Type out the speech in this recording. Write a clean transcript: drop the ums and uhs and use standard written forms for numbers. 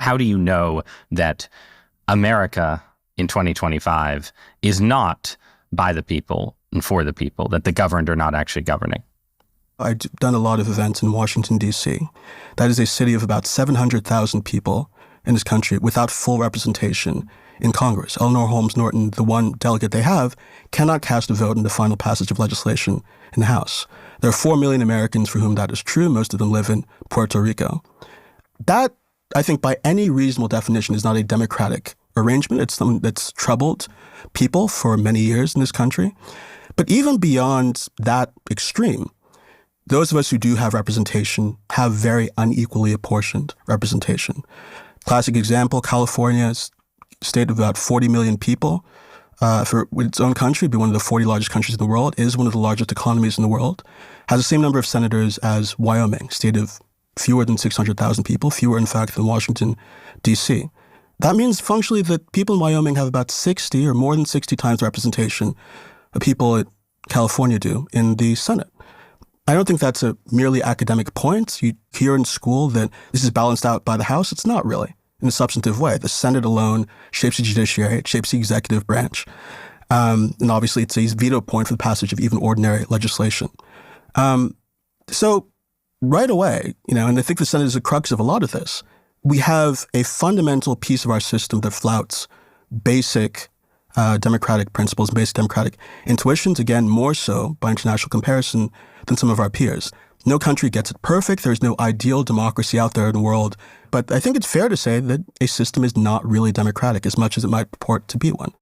How do you know that America in 2025 is not by the people and for the people, that the governed are not actually governing? I've done a lot of events in Washington, D.C. That is a city of about 700,000 people in this country without full representation in Congress. Eleanor Holmes Norton, the one delegate they have, cannot cast a vote in the final passage of legislation in the House. There are 4 million Americans for whom that is true. Most of them live in Puerto Rico. That, I think, by any reasonable definition, is not a democratic arrangement. It's something that's troubled people for many years in this country. But even beyond that extreme, those of us who do have representation have very unequally apportioned representation. Classic example, California is a state of about 40 million people. For its own country, be one of the 40 largest countries in the world, is one of the largest economies in the world, has the same number of senators as Wyoming, a state of fewer than 600,000 people, fewer, in fact, than Washington, D.C. That means functionally that people in Wyoming have about 60 or more than 60 times the representation of people in California do in the Senate. I don't think that's a merely academic point. You hear in school that this is balanced out by the House. It's not really, in a substantive way. The Senate alone shapes the judiciary, it shapes the executive branch. And obviously it's a veto point for the passage of even ordinary legislation. So right away, and I think the Senate is the crux of a lot of this, we have a fundamental piece of our system that flouts basic democratic principles, basic democratic intuitions, again, more so by international comparison than some of our peers. No country gets it perfect. There's no ideal democracy out there in the world. But I think it's fair to say that a system is not really democratic as much as it might purport to be one.